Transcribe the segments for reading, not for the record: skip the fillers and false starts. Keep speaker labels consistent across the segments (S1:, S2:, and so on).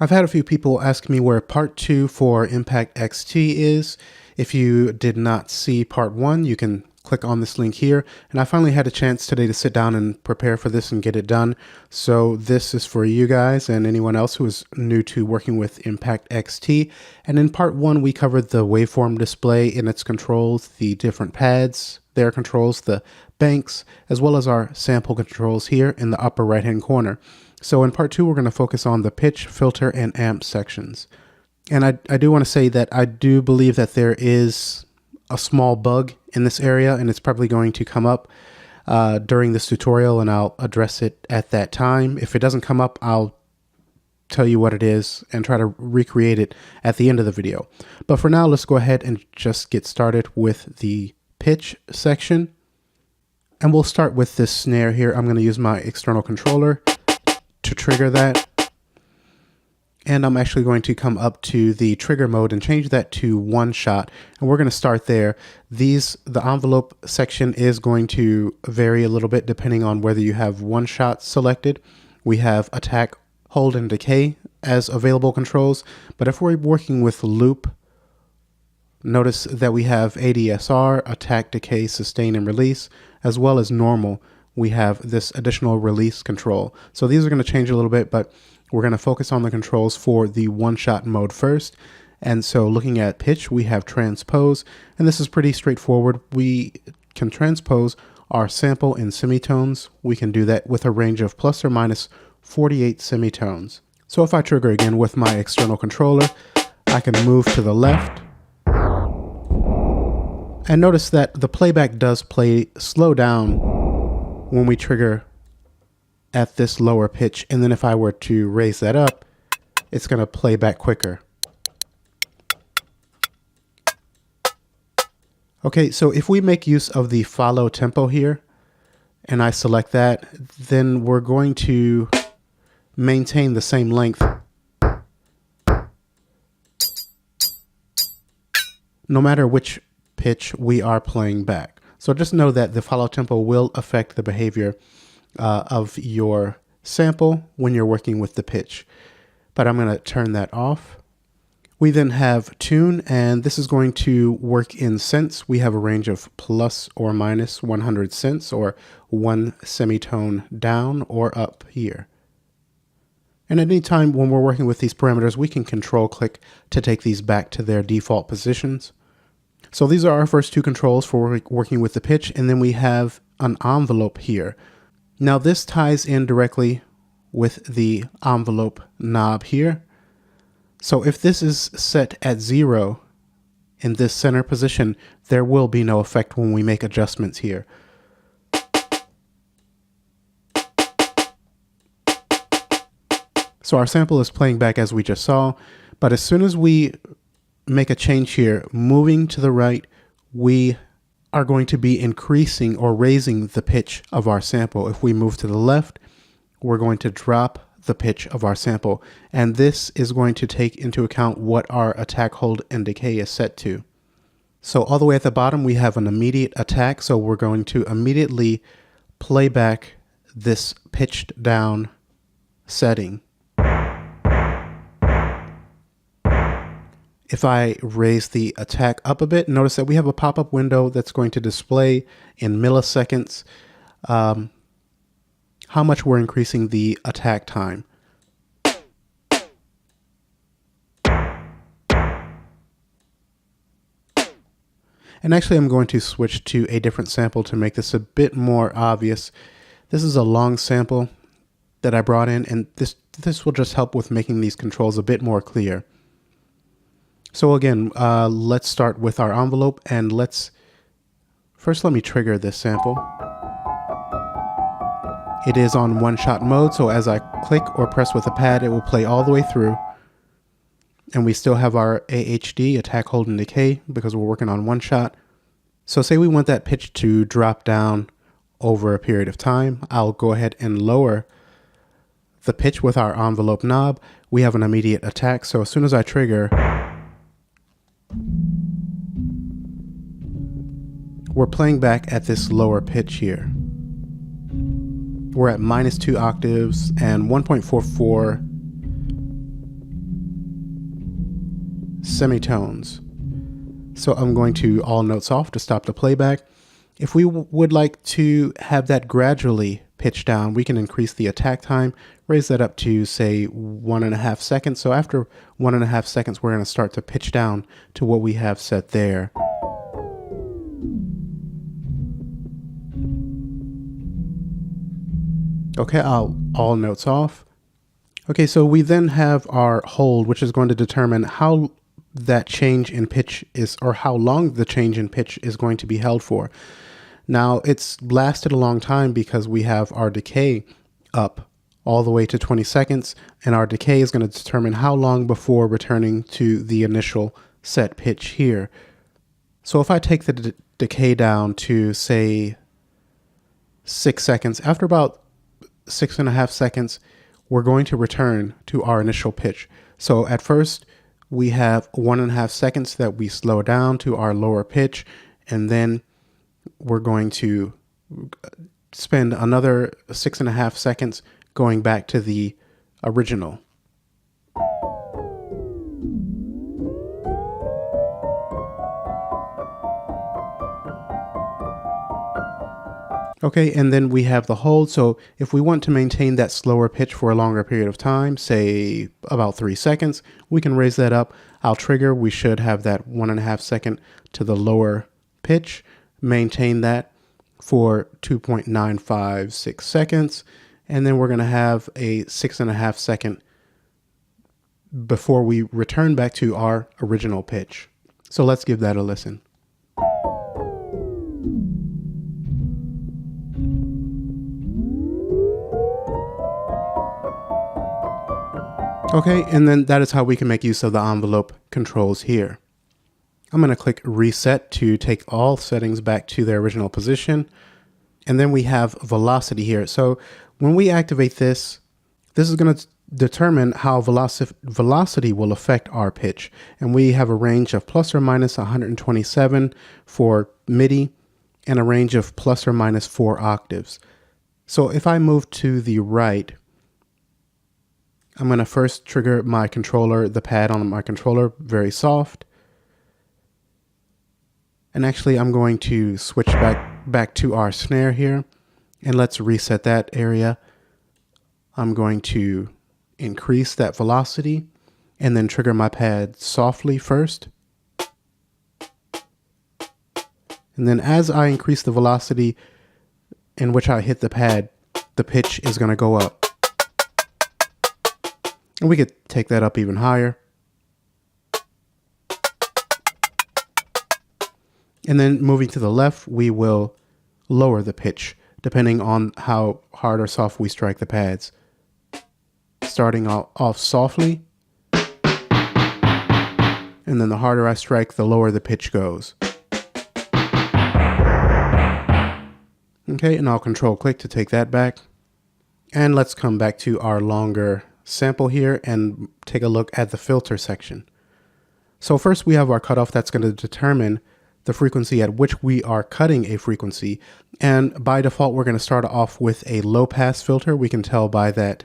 S1: I've had a few people ask me where part 2 for Impact XT is. If you did not see part 1, you can click on this link here. And I finally had a chance today to sit down and prepare for this and get it done. So this is for you guys and anyone else who is new to working with Impact XT. And in part 1, we covered the waveform display and its controls, the different pads, their controls, the banks, as well as our sample controls here in the upper right-hand corner. So in part 2, we're going to focus on the pitch, filter, and amp sections. And I do want to say that I do believe that there is a small bug in this area, and it's probably going to come up during this tutorial, and I'll address it at that time. If it doesn't come up, I'll tell you what it is and try to recreate it at the end of the video. But for now, let's go ahead and just get started with the pitch section. And we'll start with this snare here. I'm going to use my external controller to trigger that. And I'm actually going to come up to the trigger mode and change that to one shot. And we're going to start there. The envelope section is going to vary a little bit depending on whether you have one shot selected. We have attack, hold, and decay as available controls. But if we're working with loop, notice that we have ADSR, attack, decay, sustain, and release, as well as normal. We have this additional release control. So these are going to change a little bit, but we're going to focus on the controls for the one-shot mode first. And so looking at pitch, we have transpose, and this is pretty straightforward. We can transpose our sample in semitones. We can do that with a range of plus or minus 48 semitones. So if I trigger again with my external controller, I can move to the left. And notice that the playback does slow down when we trigger at this lower pitch. And then if I were to raise that up, it's going to play back quicker. Okay, so if we make use of the follow tempo here, and I select that, then we're going to maintain the same length no matter which pitch we are playing back. So just know that the follow tempo will affect the behavior of your sample when you're working with the pitch. But I'm going to turn that off. We then have tune, and this is going to work in cents. We have a range of plus or minus 100 cents, or one semitone down or up here. And at any time when we're working with these parameters, we can control click to take these back to their default positions. So these are our first two controls for working with the pitch, and then we have an envelope here. Now this ties in directly with the envelope knob here. So if this is set at 0 in this center position, there will be no effect when we make adjustments here. So our sample is playing back as we just saw, but as soon as we make a change here, moving to the right, we are going to be increasing or raising the pitch of our sample. If we move to the left, we're going to drop the pitch of our sample. And this is going to take into account what our attack, hold, and decay is set to. So all the way at the bottom, we have an immediate attack. So we're going to immediately play back this pitched down setting. If I raise the attack up a bit, notice that we have a pop-up window that's going to display in milliseconds how much we're increasing the attack time. And actually, I'm going to switch to a different sample to make this a bit more obvious. This is a long sample that I brought in, and this will just help with making these controls a bit more clear. So again, let's start with our envelope, and let me trigger this sample. It is on one shot mode, so as I click or press with a pad, it will play all the way through. And we still have our AHD, attack, hold, and decay, because we're working on one shot. So say we want that pitch to drop down over a period of time. I'll go ahead and lower the pitch with our envelope knob. We have an immediate attack, so as soon as I trigger, we're playing back at this lower pitch here. We're at -2 octaves and 1.44 semitones. So I'm going to all notes off to stop the playback. If we would like to have that gradually pitch down, we can increase the attack time, raise that up to say 1.5 seconds. So after 1.5 seconds, we're going to start to pitch down to what we have set there. Okay, I'll all notes off. Okay, so we then have our hold, which is going to determine how that change in pitch is, or how long the change in pitch is going to be held for. Now, it's lasted a long time because we have our decay up all the way to 20 seconds, and our decay is going to determine how long before returning to the initial set pitch here. So if I take the decay down to, say, 6 seconds, after about 6.5 seconds, we're going to return to our initial pitch. So at first, we have 1.5 seconds that we slow down to our lower pitch, and then we're going to spend another 6.5 seconds going back to the original. Okay, and then we have the hold. So if we want to maintain that slower pitch for a longer period of time, say about 3 seconds, we can raise that up. I'll trigger. We should have that 1.5 second to the lower pitch. Maintain that for 2.956 seconds. And then we're going to have a 6.5 second before we return back to our original pitch. So let's give that a listen. Okay, and then that is how we can make use of the envelope controls here. I'm going to click reset to take all settings back to their original position. And then we have velocity here. So when we activate this, this is going to determine how velocity will affect our pitch. And we have a range of plus or minus 127 for MIDI and a range of plus or minus 4 octaves. So if I move to the right, I'm going to first trigger my controller, the pad on my controller, very soft. And actually, I'm going to switch back to our snare here. And let's reset that area. I'm going to increase that velocity and then trigger my pad softly first. And then as I increase the velocity in which I hit the pad, the pitch is going to go up. And we could take that up even higher. And then moving to the left, we will lower the pitch depending on how hard or soft we strike the pads. Starting off softly. And then the harder I strike, the lower the pitch goes. Okay, and I'll control click to take that back. And let's come back to our longer sample here and take a look at the filter section. So first we have our cutoff that's going to determine the frequency at which we are cutting a frequency. And by default, we're going to start off with a low pass filter. We can tell by that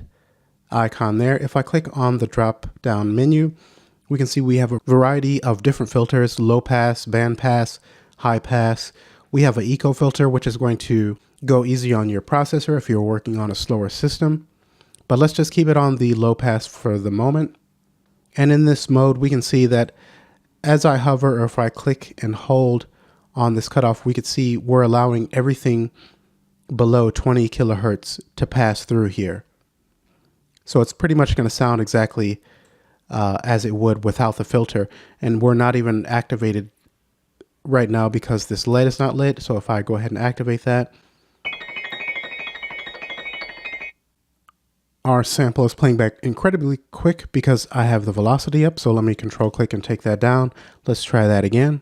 S1: icon there. If I click on the drop down menu, we can see we have a variety of different filters: low pass, band pass, high pass. We have an eco filter, which is going to go easy on your processor if you're working on a slower system. But let's just keep it on the low pass for the moment. And in this mode, we can see that as I hover or if I click and hold on this cutoff, we could see we're allowing everything below 20 kilohertz to pass through here. So it's pretty much going to sound exactly as it would without the filter. And we're not even activated right now because this LED is not lit. So if I go ahead and activate that, our sample is playing back incredibly quick because I have the velocity up. So let me control click and take that down. Let's try that again.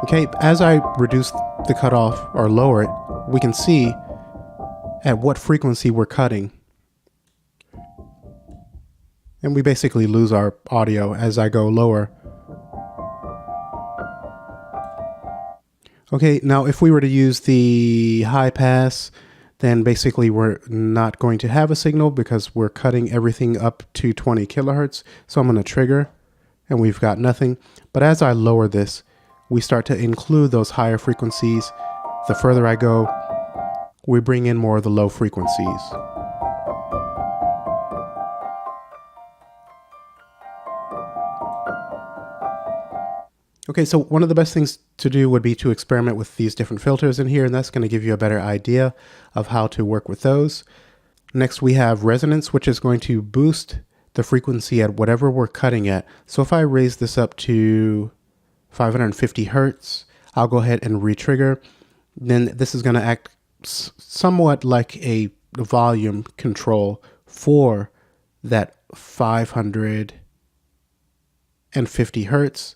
S1: Okay, as I reduce the cutoff or lower it, we can see at what frequency we're cutting. And we basically lose our audio as I go lower. Okay, now if we were to use the high pass, then basically we're not going to have a signal because we're cutting everything up to 20 kilohertz. So I'm going to trigger and we've got nothing. But as I lower this, we start to include those higher frequencies. The further I go, we bring in more of the low frequencies. Okay, so one of the best things to do would be to experiment with these different filters in here, and that's going to give you a better idea of how to work with those. Next, we have resonance, which is going to boost the frequency at whatever we're cutting at. So if I raise this up to 550 hertz, I'll go ahead and re-trigger. Then this is going to act somewhat like a volume control for that 550 hertz.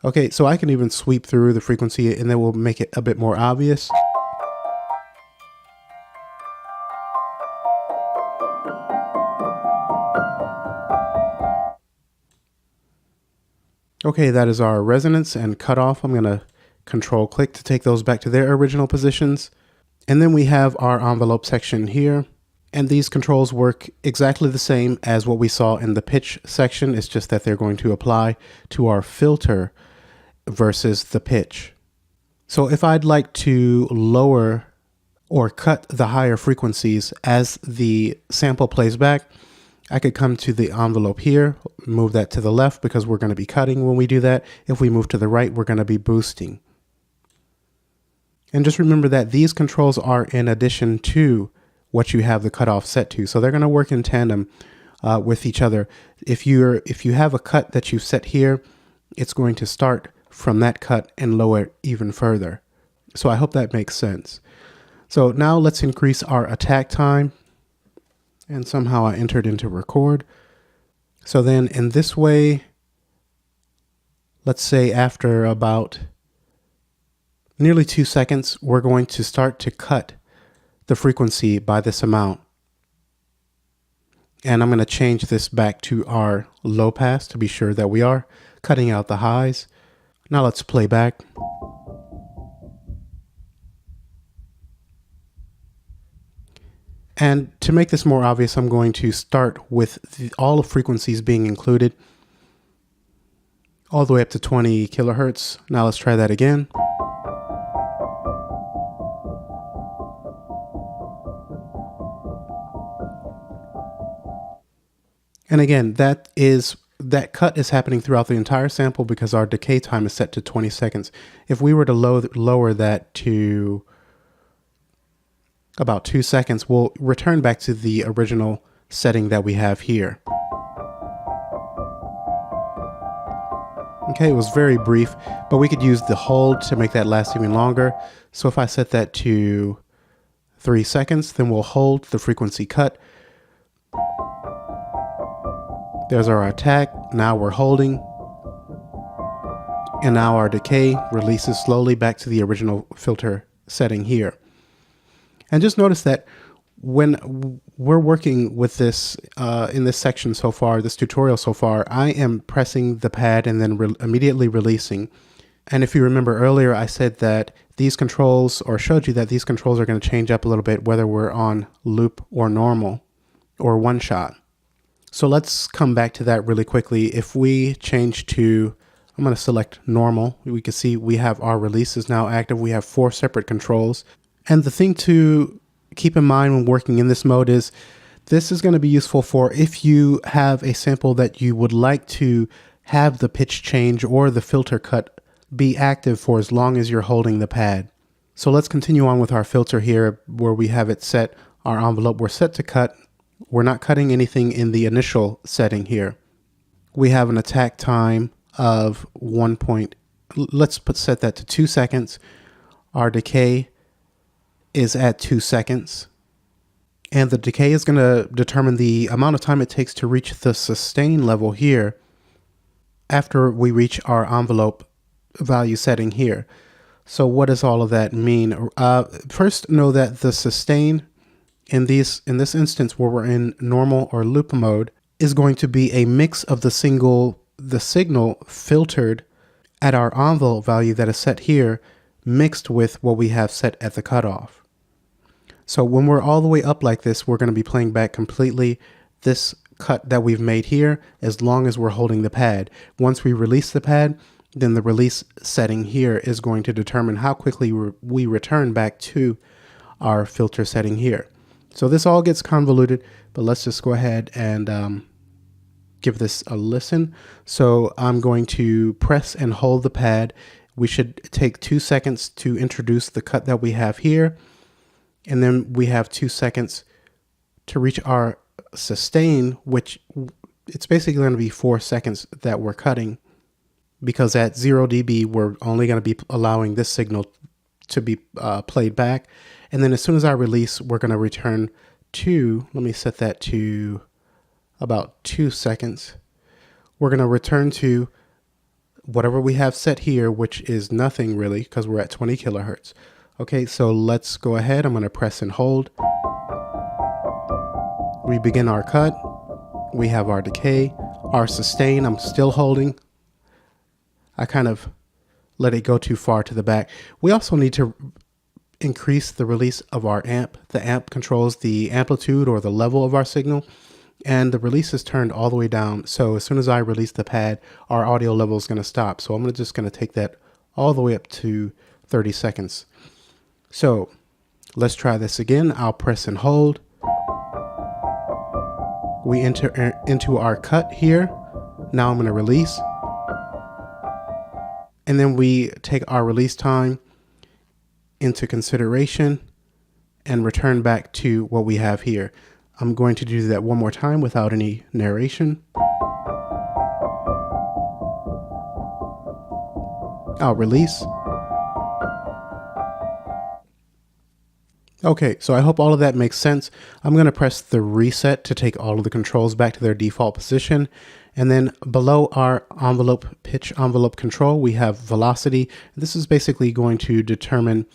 S1: Okay, so I can even sweep through the frequency and then we'll make it a bit more obvious. Okay, that is our resonance and cutoff. I'm going to control click to take those back to their original positions. And then we have our envelope section here. And these controls work exactly the same as what we saw in the pitch section. It's just that they're going to apply to our filter versus the pitch. So if I'd like to lower or cut the higher frequencies as the sample plays back, I could come to the envelope here, move that to the left because we're going to be cutting when we do that. If we move to the right, we're going to be boosting. And just remember that these controls are in addition to what you have the cutoff set to. So they're going to work in tandem with each other. If you have a cut that you've set here, it's going to start from that cut and lower it even further. So I hope that makes sense. So now let's increase our attack time. And somehow I entered into record. So then in this way, let's say after about nearly 2 seconds, we're going to start to cut the frequency by this amount. And I'm going to change this back to our low pass to be sure that we are cutting out the highs. Now let's play back. And to make this more obvious, I'm going to start with all the frequencies being included all the way up to 20 kilohertz. Now let's try that again. And again, that cut is happening throughout the entire sample because our decay time is set to 20 seconds. If we were to lower that to about 2 seconds, we'll return back to the original setting that we have here. Okay, it was very brief, but we could use the hold to make that last even longer. So if I set that to 3 seconds, then we'll hold the frequency cut. There's our attack. Now we're holding. And now our decay releases slowly back to the original filter setting here. And just notice that when we're working with this in this section so far, this tutorial so far, I am pressing the pad and then immediately releasing. And if you remember earlier, I said that these controls, or showed you that these controls are going to change up a little bit whether we're on loop or normal or one shot. So let's come back to that really quickly. If we change to, I'm going to select normal, we can see we have our releases now active. We have 4 separate controls. And the thing to keep in mind when working in this mode is this is going to be useful for if you have a sample that you would like to have the pitch change or the filter cut be active for as long as you're holding the pad. So let's continue on with our filter here where we have it set, our envelope, we're set to cut. We're not cutting anything in the initial setting here. We have an attack time of let's set that to 2 seconds. Our decay is at 2 seconds. And the decay is going to determine the amount of time it takes to reach the sustain level here after we reach our envelope value setting here. So what does all of that mean? First, know that the sustain in this instance where we're in normal or loop mode is going to be a mix of the single the signal filtered at our envelope value that is set here, mixed with what we have set at the cutoff. So when we're all the way up like this, we're going to be playing back completely this cut that we've made here, as long as we're holding the pad. Once we release the pad, then the release setting here is going to determine how quickly we return back to our filter setting here. So this all gets convoluted, but let's just go ahead and give this a listen. So I'm going to press and hold the pad. We should take 2 seconds to introduce the cut that we have here. And then we have 2 seconds to reach our sustain, which it's basically going to be 4 seconds that we're cutting, because at 0 dB, we're only going to be allowing this signal to be played back. And then as soon as I release, we're going to return to, let me set that to about 2 seconds. We're going to return to whatever we have set here, which is nothing really, because we're at 20 kilohertz. Okay, so let's go ahead. I'm going to press and hold. We begin our cut. We have our decay, our sustain. I'm still holding. I kind of let it go too far to the back. We also need to increase the release of our amp. The amp controls the amplitude or the level of our signal, and the release is turned all the way down. So as soon as I release the pad, our audio level is going to stop. So I'm just going to take that all the way up to 30 seconds. So let's try this again. I'll press and hold. We enter into our cut here. Now I'm going to release. And then we take our release time into consideration and return back to what we have here. I'm going to do that one more time without any narration. I'll release. Okay, so I hope all of that makes sense. I'm going to press the reset to take all of the controls back to their default position. And then below our envelope, pitch envelope control, we have velocity. This is basically going to determine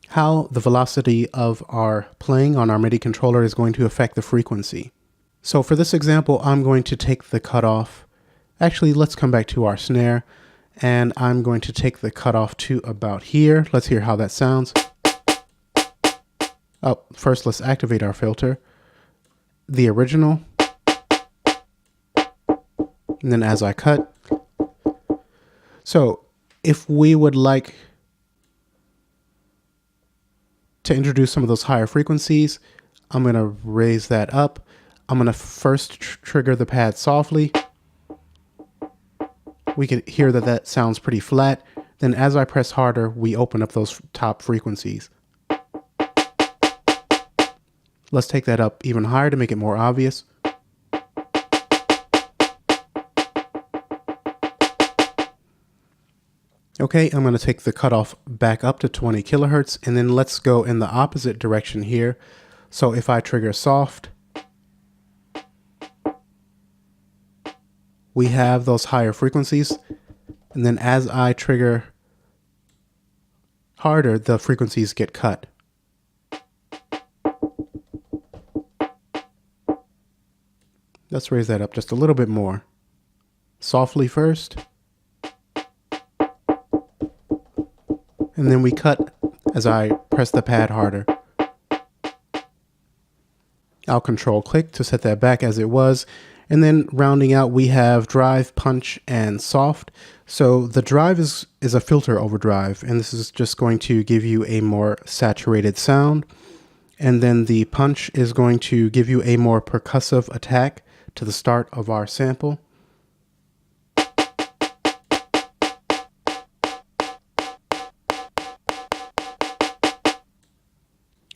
S1: how the velocity of our playing on our MIDI controller is going to affect the frequency. So for this example, I'm going to take the cutoff. Actually, let's come back to our snare, and I'm going to take the cutoff to about here. Let's hear how that sounds. Oh, first let's activate our filter, the original, and then as I cut. So if we would like to introduce some of those higher frequencies, I'm going to raise that up. I'm going to first trigger the pad softly. We can hear that that sounds pretty flat. Then as I press harder, we open up those top frequencies. Let's take that up even higher to make it more obvious. Okay, I'm going to take the cutoff back up to 20 kilohertz, and then let's go in the opposite direction here. So if I trigger soft, we have those higher frequencies, and then as I trigger harder, the frequencies get cut. Let's raise that up just a little bit more. Softly first. And then we cut as I press the pad harder. I'll control click to set that back as it was. And then rounding out, we have drive, punch, and soft. So the drive is a filter overdrive, and this is just going to give you a more saturated sound. And then the punch is going to give you a more percussive attack to the start of our sample.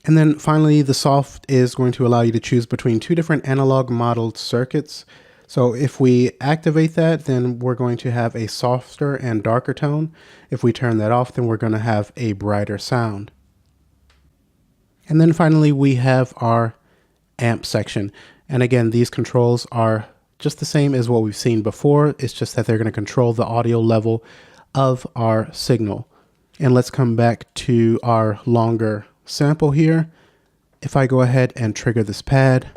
S1: And then finally, the soft is going to allow you to choose between two different analog modeled circuits. So if we activate that, then we're going to have a softer and darker tone. If we turn that off, then we're going to have a brighter sound. And then finally, we have our amp section. And again, these controls are just the same as what we've seen before. It's just that they're going to control the audio level of our signal. And let's come back to our longer sample here. If I go ahead and trigger this pad,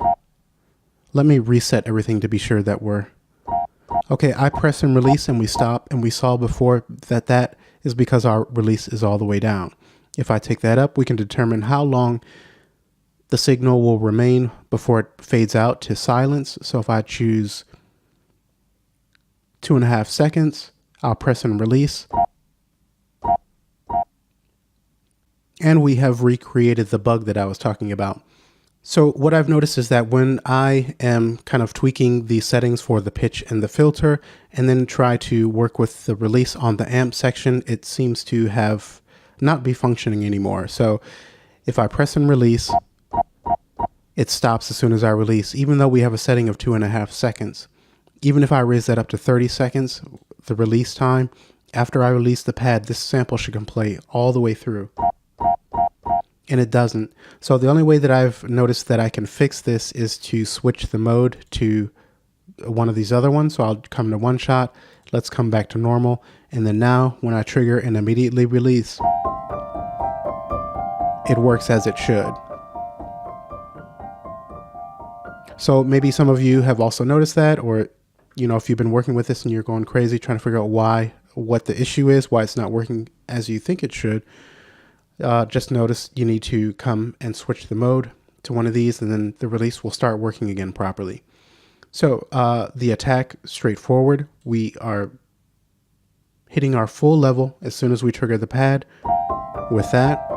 S1: let me reset everything to be sure that we're Okay, I press and release and we stop, and we saw before that that is because our release is all the way down. If I take that up, we can determine how long the signal will remain before it fades out to silence. So if I choose 2.5 seconds, I'll press and release. And we have recreated the bug that I was talking about. So what I've noticed is that when I am kind of tweaking the settings for the pitch and the filter, and then try to work with the release on the amp section, it seems to have not be functioning anymore. So if I press and release, it stops as soon as I release, even though we have a setting of 2.5 seconds. Even if I raise that up to 30 seconds, the release time, after I release the pad, this sample should play all the way through. And it doesn't. So the only way that I've noticed that I can fix this is to switch the mode to one of these other ones. So I'll come to one shot. Let's come back to normal. And then now when I trigger and immediately release, it works as it should. So maybe some of you have also noticed that, or, you know, if you've been working with this and you're going crazy trying to figure out what the issue is, why it's not working as you think it should, just notice you need to come and switch the mode to one of these, and then the release will start working again properly. So the attack, straightforward. We are hitting our full level as soon as we trigger the pad. With that,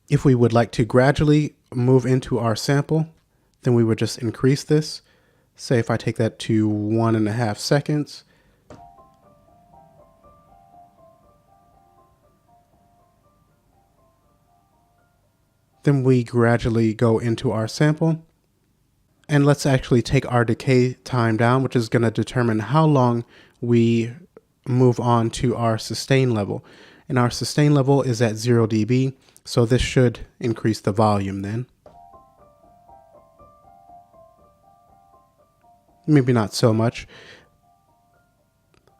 S1: if we would like to gradually move into our sample, then we would just increase this. Say if I take that to 1.5 seconds, then we gradually go into our sample. And let's actually take our decay time down, which is going to determine how long we move on to our sustain level. And our sustain level is at 0 dB, so this should increase the volume then. Maybe not so much.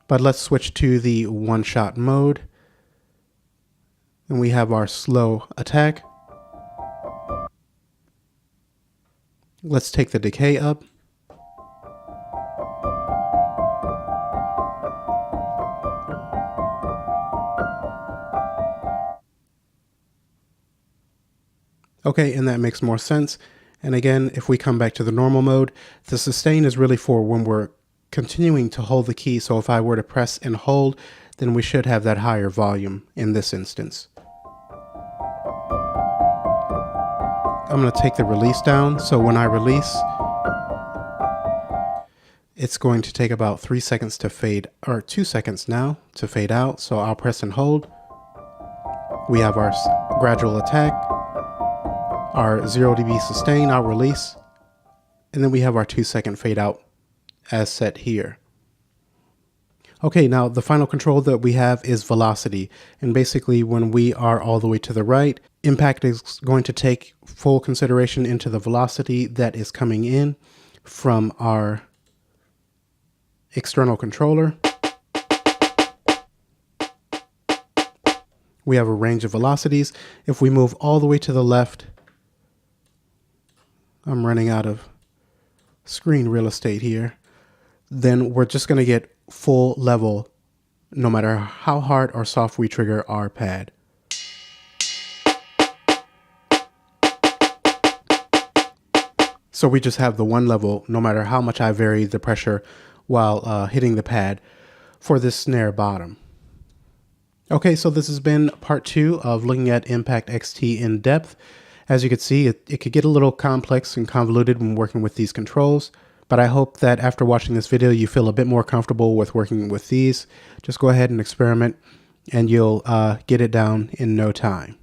S1: But let's switch to the one-shot mode. And we have our slow attack. Let's take the decay up. Okay, and that makes more sense. And again, if we come back to the normal mode, the sustain is really for when we're continuing to hold the key. So if I were to press and hold, then we should have that higher volume in this instance. I'm going to take the release down. So when I release, it's going to take about 3 seconds to fade, or 2 seconds now to fade out. So I'll press and hold. We have our gradual attack, our 0 dB sustain, our release, and then we have our 2-second fade out as set here. Okay, now the final control that we have is velocity. And basically when we are all the way to the right, Impact is going to take full consideration into the velocity that is coming in from our external controller. We have a range of velocities. If we move all the way to the left, I'm running out of screen real estate here, then we're just going to get full level no matter how hard or soft we trigger our pad. So we just have the one level no matter how much I vary the pressure while hitting the pad for this snare bottom. Okay, so this has been part 2 of looking at Impact XT in depth. As you can see, it could get a little complex and convoluted when working with these controls, but I hope that after watching this video you feel a bit more comfortable with working with these. Just go ahead and experiment and you'll get it down in no time.